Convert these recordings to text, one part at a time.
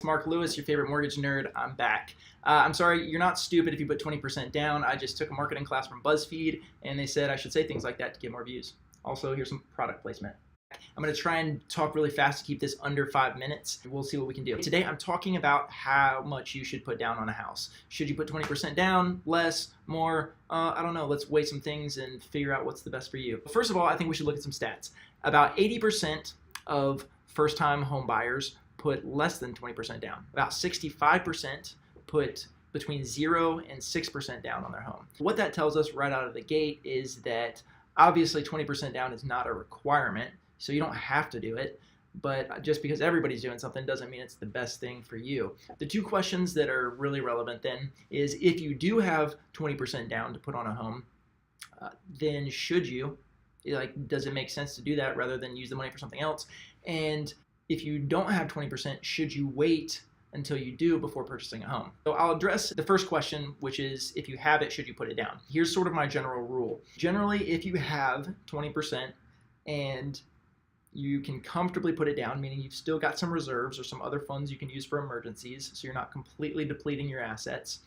Mark Lewis, your favorite mortgage nerd. I'm back. I'm sorry, you're not stupid if you put 20% down. I just took a marketing class from BuzzFeed, and they said I should say things like that to get more views. Also, here's some product placement. I'm going to try and talk really fast to keep this under 5 minutes. We'll see what we can do. Today, I'm talking about how much you should put down on a house. Should you put 20% down, less, more? I don't know. Let's weigh some things and figure out what's the best for you. First of all, I think we should look at some stats. About 80% of first-time home buyers put less than 20% down. About 65% put between 0 and 6% down on their home. What that tells us right out of the gate is that obviously 20% down is not a requirement, so you don't have to do it, but just because everybody's doing something doesn't mean it's the best thing for you. The two questions that are really relevant then is if you do have 20% down to put on a home, then should you? Does it make sense to do that rather than use the money for something else? And if you don't have 20%, should you wait until you do before purchasing a home? So I'll address the first question, which is if you have it, should you put it down? Here's sort of my general rule. Generally, if you have 20% and you can comfortably put it down, meaning you've still got some reserves or some other funds you can use for emergencies, so you're not completely depleting your assets,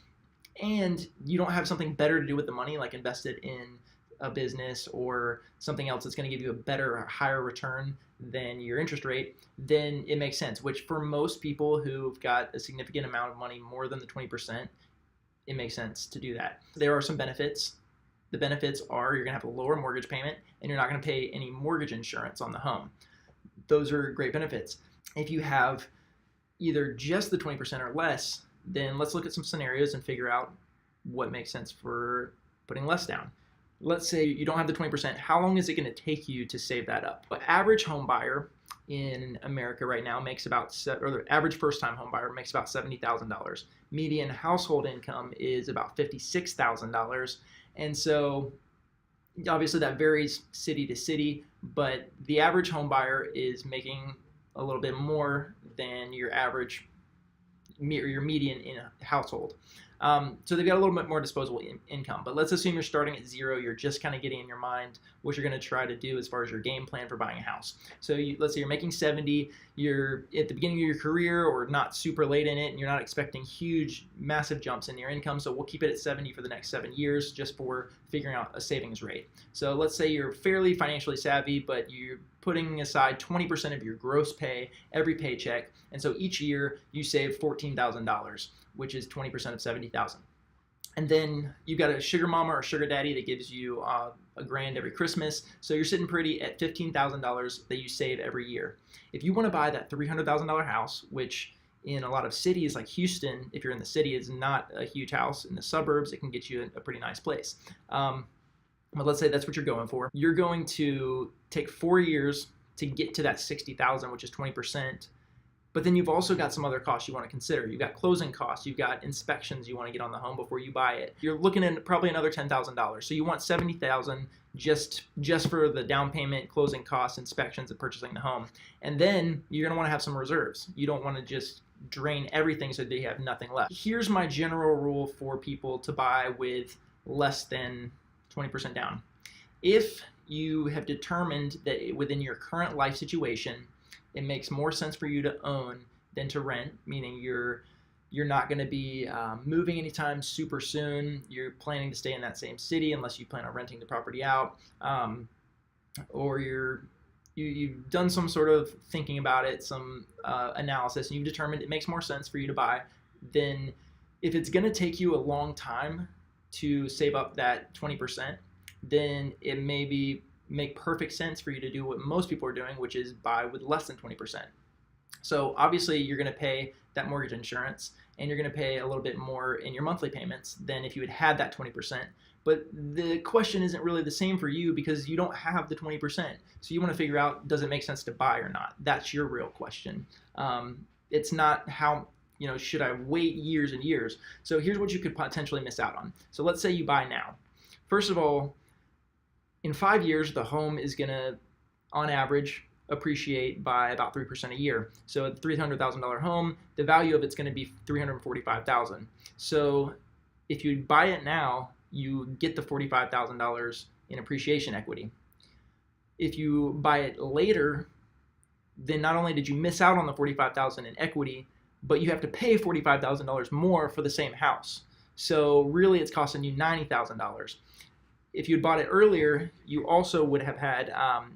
and you don't have something better to do with the money, like invest it in a business or something else that's going to give you a better or higher return than your interest rate, then it makes sense, which for most people who've got a significant amount of money, more than the 20%, it makes sense to do that. There are some benefits. The benefits are you're going to have a lower mortgage payment and you're not going to pay any mortgage insurance on the home. Those are great benefits. If you have either just the 20% or less, then let's look at some scenarios and figure out what makes sense for putting less down. Let's say you don't have the 20%. How long is it going to take you to save that up? An average home buyer in America right now makes about, or the average first-time home buyer makes about $70,000. Median household income is about $56,000. And so obviously that varies city to city, but the average home buyer is making a little bit more than your average or your median in a household. So they've got a little bit more disposable income, but let's assume you're starting at 0. You're just kind of getting in your mind what you're going to try to do as far as your game plan for buying a house. So let's say you're making 70, you're at the beginning of your career or not super late in it, and you're not expecting huge, massive jumps in your income. So we'll keep it at 70 for the next 7 years just for figuring out a savings rate. So let's say you're fairly financially savvy, but you're putting aside 20% of your gross pay every paycheck, and so each year you save $14,000, which is 20% of 70,000. And then you've got a sugar mama or sugar daddy that gives you $1,000 every Christmas, so you're sitting pretty at $15,000 that you save every year. If you want to buy that $300,000 house, which in a lot of cities like Houston, if you're in the city, is not a huge house. In the suburbs, it can get you a pretty nice place. But let's say that's what you're going for. You're going to take 4 years to get to that $60,000, which is 20%. But then you've also got some other costs you want to consider. You've got closing costs. You've got inspections you want to get on the home before you buy it. You're looking at probably another $10,000. So you want $70,000 just for the down payment, closing costs, inspections, and purchasing the home. And then you're going to want to have some reserves. You don't want to just drain everything so that you have nothing left. Here's my general rule for people to buy with less than 20% down. If you have determined that within your current life situation, it makes more sense for you to own than to rent, meaning you're not going to be moving anytime super soon. You're planning to stay in that same city unless you plan on renting the property out, or you've done some sort of thinking about it, some analysis, and you've determined it makes more sense for you to buy. Then if it's going to take you a long time to save up that 20%, then it may make perfect sense for you to do what most people are doing, which is buy with less than 20%. So obviously you're going to pay that mortgage insurance and you're going to pay a little bit more in your monthly payments than if you had that 20%. But the question isn't really the same for you because you don't have the 20%. So you want to figure out, does it make sense to buy or not? That's your real question. It's not how, should I wait years and years? So here's what you could potentially miss out on. So let's say you buy now. First of all, in 5 years, the home is going to, on average, appreciate by about 3% a year. So at the $300,000 home, the value of it's going to be $345,000. So if you buy it now, you get the $45,000 in appreciation equity. If you buy it later, then not only did you miss out on the $45,000 in equity, but you have to pay $45,000 more for the same house. So really it's costing you $90,000. If you'd bought it earlier, you also would have had,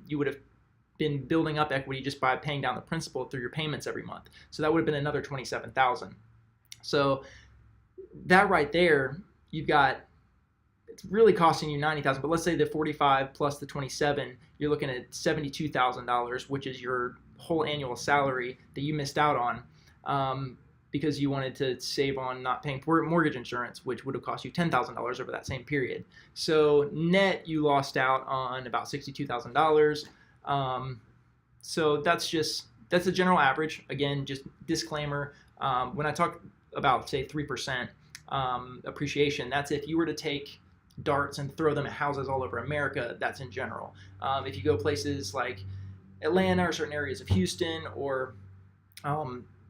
you would have been building up equity just by paying down the principal through your payments every month. So that would have been another $27,000. So that right there, you've got, it's really costing you $90,000, but let's say the 45 plus the 27, you're looking at $72,000, which is your whole annual salary that you missed out on because you wanted to save on not paying for mortgage insurance, which would have cost you $10,000 over that same period. So net, you lost out on about $62,000. So that's a general average. Again, just disclaimer, when I talk about, say, 3% appreciation, that's if you were to take darts and throw them at houses all over America. That's in general. If you go places like Atlanta or certain areas of Houston, or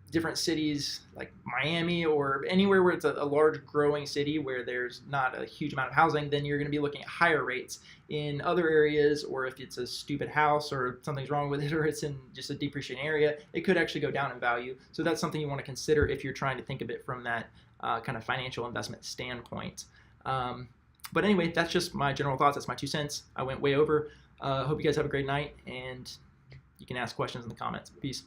different cities like Miami, or anywhere where it's a large growing city where there's not a huge amount of housing, then you're going to be looking at higher rates. In other areas, or if it's a stupid house or something's wrong with it, or it's in just a depreciating area, it could actually go down in value. So that's something you want to consider if you're trying to think of it from that kind of financial investment standpoint. But anyway, that's just my general thoughts. That's my 2 cents. I went way over. Hope you guys have a great night, and you can ask questions in the comments. Peace.